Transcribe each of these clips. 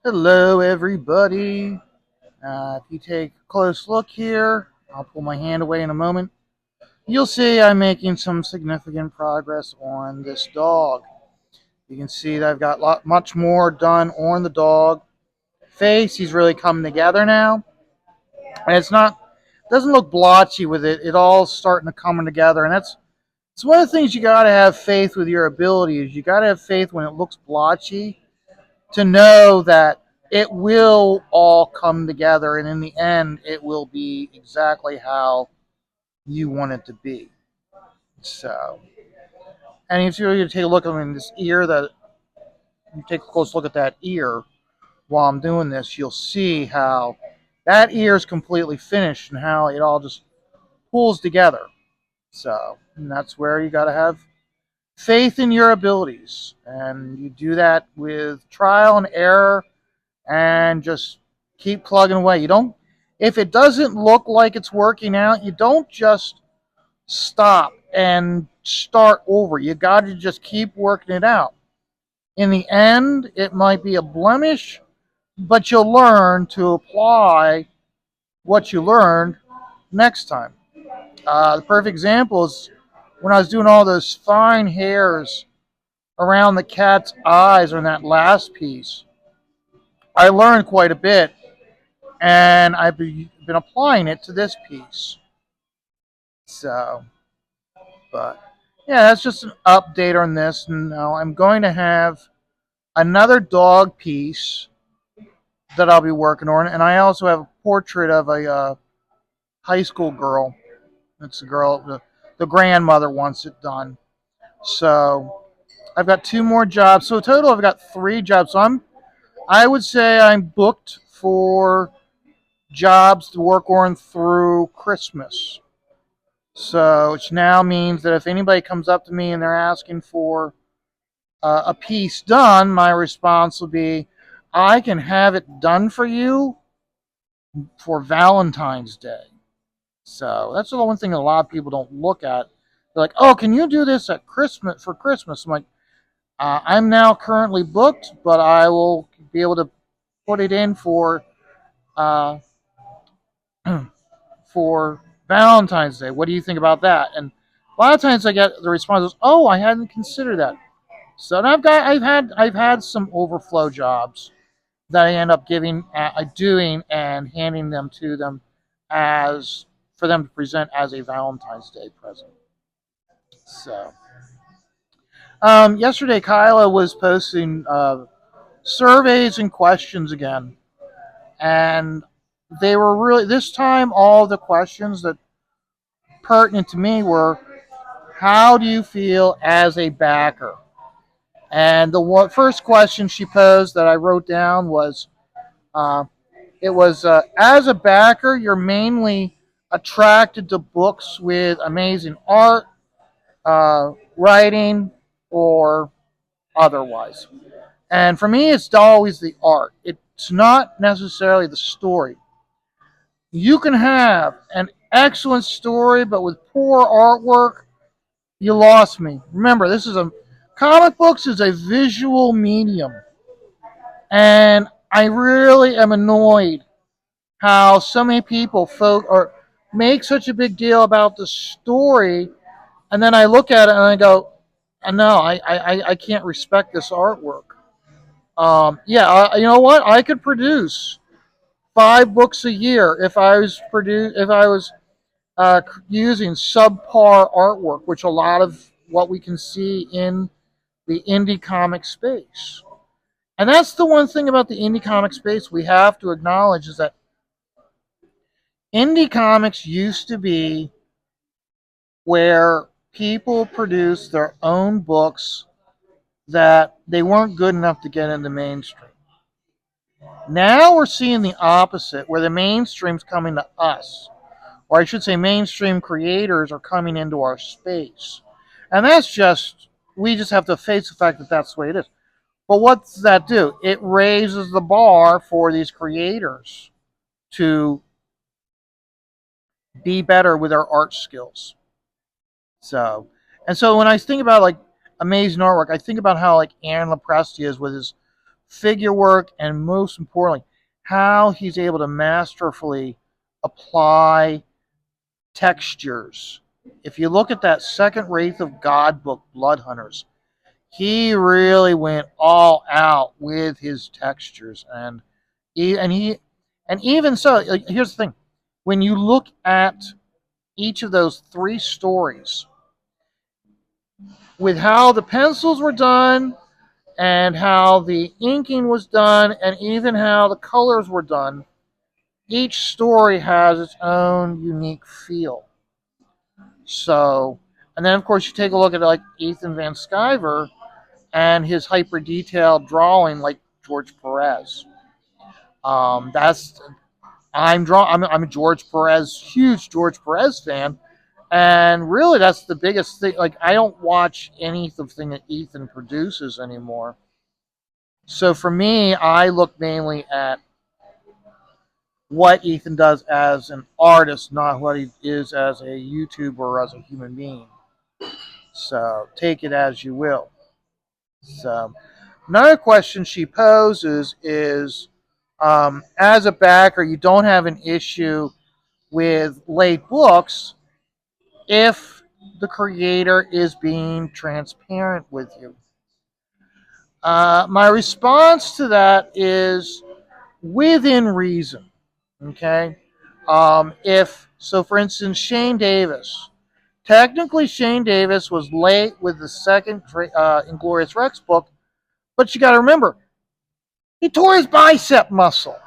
Hello, everybody. If you take a close look here, I'll pull my hand away in a moment. You'll see I'm making some significant progress on this dog. You can see that I've got much more done on the dog face. He's really coming together now, and doesn't look blotchy with it. It all starting to come together, and it's one of the things you got to have faith with your abilities. You got to have faith when it looks blotchy to know that it will all come together, and in the end it will be exactly how you want it to be. So, and if you take a look at this ear, that you take a close look at that ear while I'm doing this, you'll see how that ear is completely finished and how it all just pulls together. So, and that's where you got to have faith in your abilities, and you do that with trial and error and just keep plugging away. You don't, if it doesn't look like it's working out, you don't just stop and start over. You got to just keep working it out. In the end, it might be a blemish, but you'll learn to apply what you learned next time. The perfect example is when I was doing all those fine hairs around the cat's eyes on that last piece. I learned quite a bit, and I've been applying it to this piece. So, but yeah, that's just an update on this. Now I'm going to have another dog piece that I'll be working on, and I also have a portrait of a high school girl. It's a girl, the grandmother wants it done. So I've got two more jobs. So total, I've got three jobs. So I would say I'm booked for jobs to work on through Christmas. So, which now means that if anybody comes up to me and they're asking for a piece done, my response will be, I can have it done for you for Valentine's Day. So that's the one thing a lot of people don't look at. They're like, oh, can you do this at Christmas for Christmas? I'm like, I'm now currently booked, but I will be able to put it in uh, for Valentine's Day. What do you think about that? And a lot of times I get the response is, "Oh, I hadn't considered that." So I've had some overflow jobs that I end up doing and handing them to them as for them to present as a Valentine's Day present. So yesterday, Kyla was posting surveys and questions again, and they were really this time all the questions that pertinent to me were, how do you feel as a backer? And the first question she posed that I wrote down was, uh, as a backer, you're mainly attracted to books with amazing art, writing, or otherwise. And for me, it's always the art. It's not necessarily the story. You can have an excellent story, but with poor artwork, you lost me. Remember, this is a comic books is a visual medium, and I really am annoyed how so many people or make such a big deal about the story, and then I look at it and I go, no, I can't respect this artwork. Yeah, you know what? I could produce 5 books a year if I was using subpar artwork, which a lot of what we can see in the indie comic space. And that's the one thing about the indie comic space we have to acknowledge is that indie comics used to be where people produced their own books that they weren't good enough to get into mainstream. Now we're seeing the opposite, where the mainstream's coming to us. Or I should say mainstream creators are coming into our space. And we just have to face the fact that that's the way it is. But what does that do? It raises the bar for these creators to be better with their art skills. So, and so when I think about like amazing artwork, I think about how like Aaron Lopresti is with his figure work, and most importantly, how he's able to masterfully apply textures. If you look at that second Wraith of God book, Blood Hunters, he really went all out with his textures, and even so, like, here's the thing: when you look at each of those three stories, with how the pencils were done, and how the inking was done, and even how the colors were done, each story has its own unique feel. So, and then of course you take a look at like Ethan Van Sciver and his hyper detailed drawing, like George Perez. That's I'm a George Perez, huge George Perez fan, and really that's the biggest thing. Like I don't watch anything that Ethan produces anymore. So for me, I look mainly at what Ethan does as an artist, not what he is as a YouTuber or as a human being. So take it as you will. So another question she poses is, as a backer, you don't have an issue with late books if the creator is being transparent with you. My response to that is within reason. Okay. If so, for instance, Shane Davis. Technically, Shane Davis was late with the second Inglorious Rex book, but you got to remember, he tore his bicep muscle.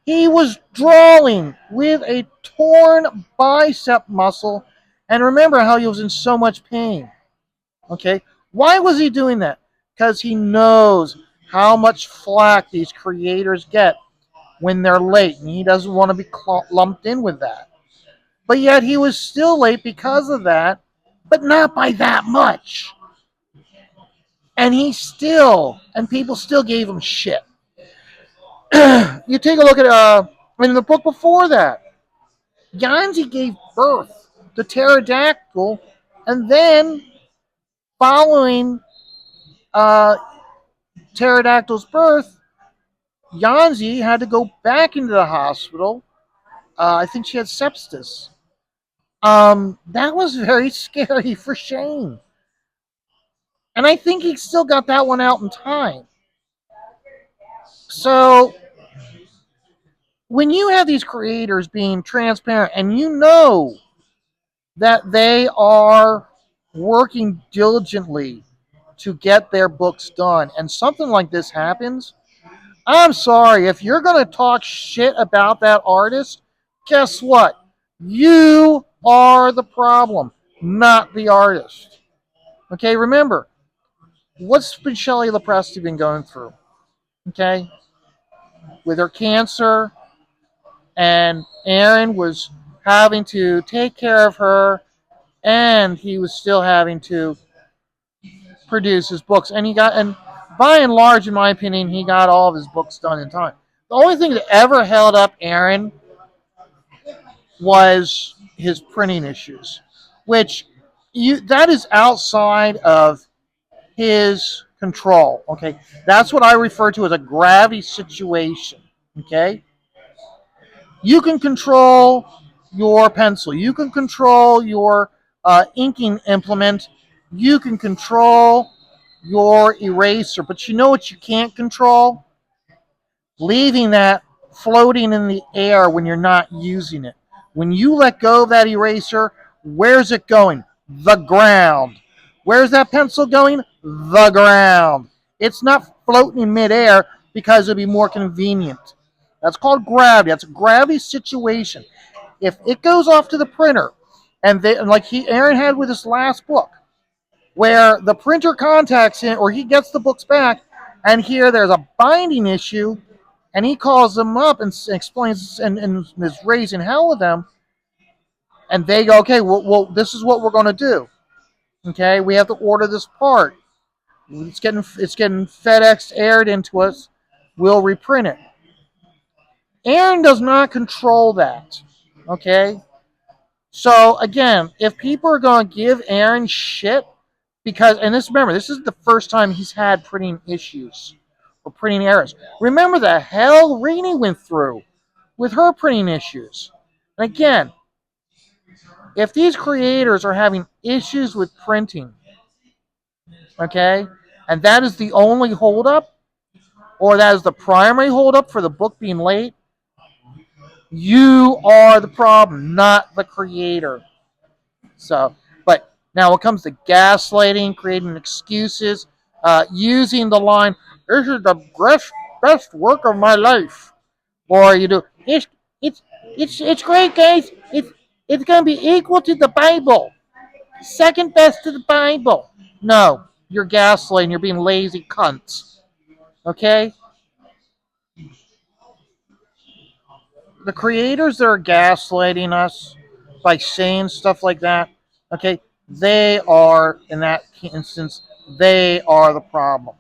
He was drawing with a torn bicep muscle, and remember how he was in so much pain. Okay, why was he doing that? Because he knows how much flack these creators get when they're late, and he doesn't want to be lumped in with that. But yet he was still late because of that, but not by that much. And people still gave him shit. You take a look at in the book before that, Yanzi gave birth to Pterodactyl, and then following uh, Pterodactyl's birth, Yanzi had to go back into the hospital. I think she had sepsis. That was very scary for Shane. And I think he still got that one out in time. So when you have these creators being transparent and you know that they are working diligently to get their books done, and something like this happens, I'm sorry, if you're going to talk shit about that artist, guess what? You are the problem, not the artist. Okay, remember, what's been Shelley Lepresti been going through? Okay, with her cancer, and Aaron was having to take care of her, and he was still having to produce his books. And by and large, in my opinion, he got all of his books done in time. The only thing that ever held up Aaron was his printing issues, which that is outside of his control. Okay, that's what I refer to as a gravity situation. Okay, you can control your pencil, you can control your inking implement, you can control your eraser, but you know what you can't control? Leaving that floating in the air when you're not using it. When you let go of that eraser, where's it going? The ground. Where's that pencil going? The ground. It's not floating in midair because it'd be more convenient. That's called gravity. That's a gravity situation. If it goes off to the printer, and like Aaron had with his last book, where the printer contacts him or he gets the books back, and here there's a binding issue, and he calls them up and explains and is raising hell with them, and they go, okay, well, this is what we're going to do. Okay, we have to order this part. It's getting FedEx aired into us. We'll reprint it. Aaron does not control that. Okay, so again, if people are going to give Aaron shit because, and this remember, this is the first time he's had printing issues. or printing errors. Remember the hell Rini went through with her printing issues. And again, if these creators are having issues with printing, okay, and that is the only holdup, or that is the primary holdup for the book being late, you are the problem, not the creator. So, but now when it comes to gaslighting, creating excuses, using the line, "This is the best work of my life," or you do, it's it's great, guys. It's gonna be equal to the Bible, second best to the Bible. No, you're gaslighting. You're being lazy cunts. Okay, the creators that are gaslighting us by saying stuff like that, okay, they are, in that instance, they are the problem.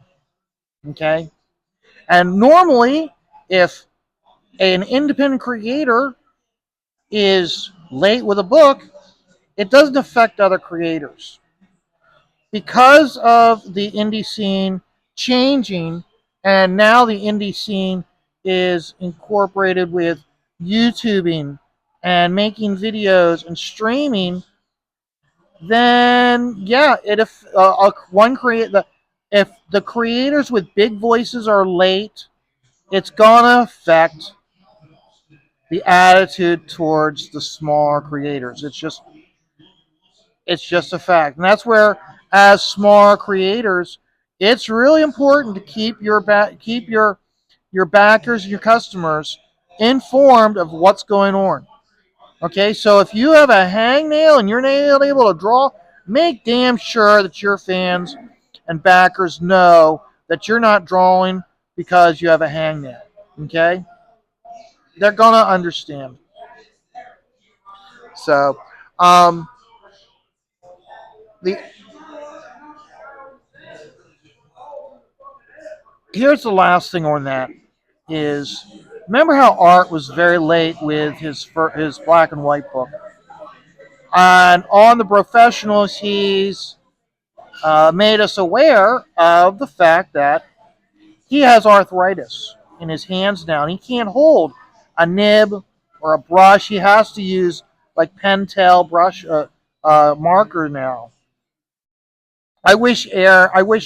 Okay? And normally, if an independent creator is late with a book, it doesn't affect other creators. Because of the indie scene changing, and now the indie scene is incorporated with YouTubing and making videos and streaming, then yeah, it if one create the if the creators with big voices are late, it's gonna affect the attitude towards the smaller creators. It's just a fact, and that's where, as small creators, it's really important to keep your backers and your customers informed of what's going on. Okay, so if you have a hangnail and you're not able to draw, make damn sure that your fans and backers know that you're not drawing because you have a hangnail. Okay, they're gonna understand. So, um, the here's the last thing on that is, remember how Art was very late with his black and white book, and on the professionals he's made us aware of the fact that he has arthritis in his hands now, and he can't hold a nib or a brush. He has to use like Pentel brush marker now. I wish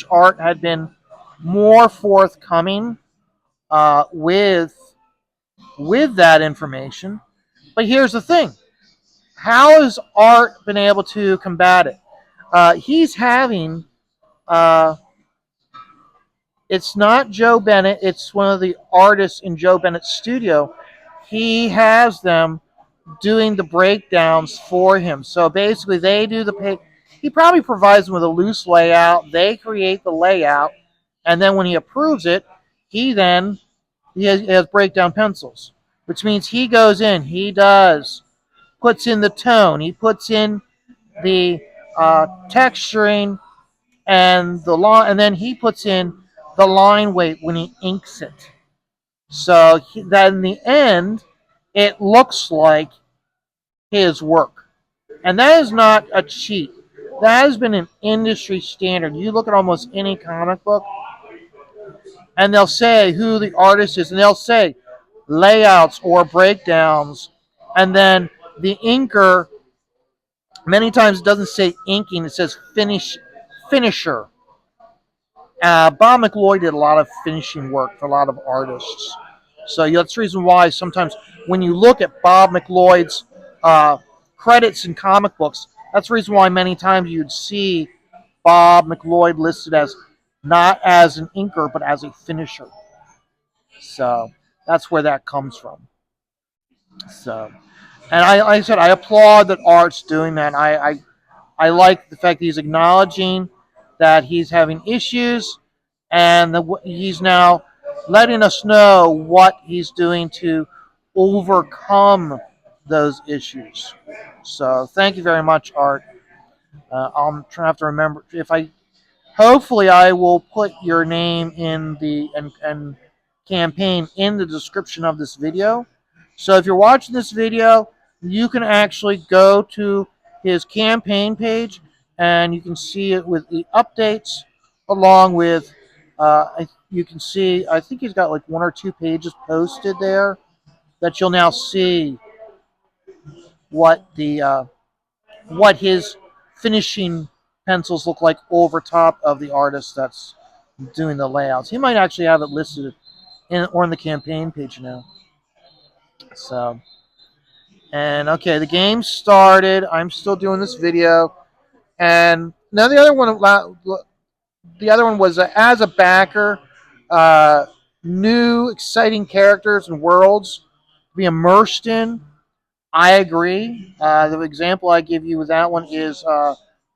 Art had been more forthcoming with that information. But here's the thing: how has Art been able to combat it? He's having it's not Joe Bennett. It's one of the artists in Joe Bennett's studio. He has them doing the breakdowns for him. So basically, they do he probably provides them with a loose layout. They create the layout, and then when he approves it, he has breakdown pencils, which means he goes in. Puts in the tone. He puts in the texturing and the line, and then he puts in the line weight when he inks it. So that in the end, it looks like his work, and that is not a cheat. That has been an industry standard. You look at almost any comic book, and they'll say who the artist is, and they'll say layouts or breakdowns, and then the inker many times doesn't say inking; it says finisher. Bob McLeod did a lot of finishing work for a lot of artists. So that's the reason why sometimes when you look at Bob McLeod's credits in comic books, that's the reason why many times you'd see Bob McLeod listed as not as an inker, but as a finisher. So that's where that comes from. So, and like I said, I applaud that Art's doing that. I like the fact that he's acknowledging that he's having issues, and he's now letting us know what he's doing to overcome those issues. So thank you very much, Art. I'm trying to have to remember if I. Hopefully, I will put your name in the and campaign in the description of this video. So if you're watching this video, you can actually go to his campaign page and you can see it with the updates along with you can see, I think he's got like one or two pages posted there that you'll now see what the what his finishing pencils look like over top of the artist that's doing the layouts. He might actually have it listed in the campaign page now. So, and okay, the game started. I'm still doing this video, and now the other one was as a backer, uh, new exciting characters and worlds to be immersed in. I agree. The example I give you with that one is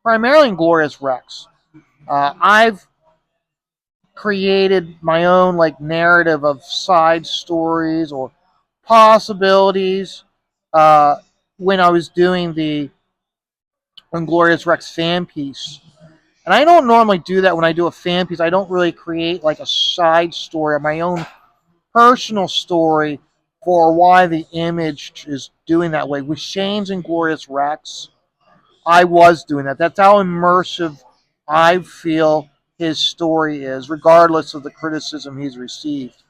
primarily Inglorious Rex. I've created my own like narrative of side stories or possibilities uh, when I was doing the Inglorious Rex fan piece. And I don't normally do that when I do a fan piece. I don't really create like a side story of my own personal story for why the image is doing that way. With Shane's Inglorious Rex, I was doing that. That's how immersive I feel his story is, regardless of the criticism he's received.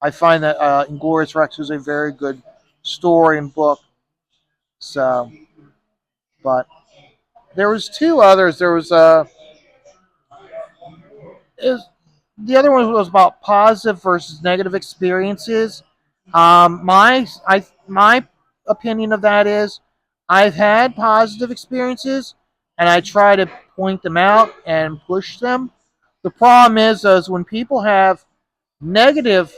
I find that Inglorious Rex is a very good story and book. So, but there was two others. There was is the other one was about positive versus negative experiences. My opinion of that is I've had positive experiences, and I try to point them out and push them. The problem is when people have negative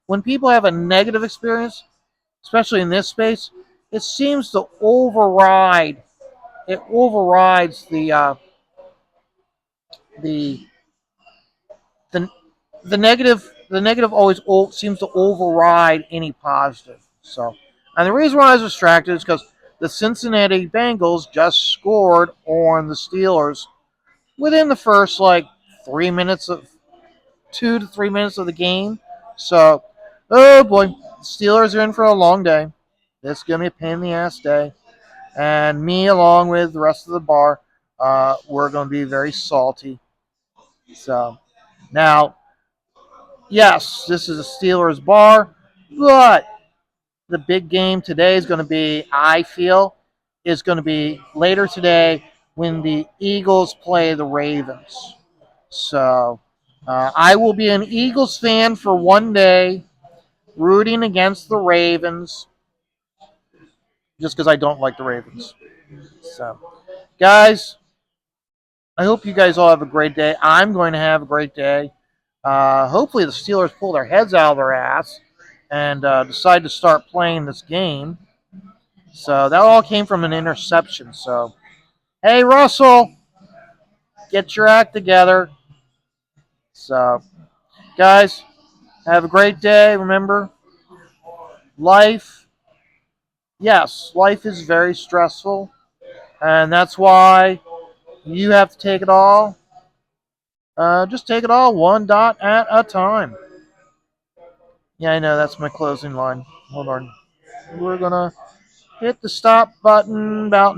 when people have a negative experience, especially in this space, it seems to override. It overrides the the the negative always seems to override any positive. So, and the reason why I was distracted is because the Cincinnati Bengals just scored on the Steelers within the first like 3 minutes of 2 to 3 minutes of the game. So, oh boy, Steelers are in for a long day. This is gonna be a pain in the ass day, and me along with the rest of the bar, we're gonna be very salty. So now, yes, this is a Steelers bar, but the big game today is going to be, I feel, is going to be later today when the Eagles play the Ravens. So I will be an Eagles fan for one day, rooting against the Ravens, just because I don't like the Ravens. So, guys, I hope you guys all have a great day. I'm going to have a great day. Hopefully, the Steelers pull their heads out of their ass and decide to start playing this game. So that all came from an interception. So, hey, Russell, get your act together. So, guys, have a great day. Remember, life, yes, life is very stressful. And that's why you have to take it all. Just take it all one dot at a time. Yeah, I know, that's my closing line. Hold on. We're going to hit the stop button about now.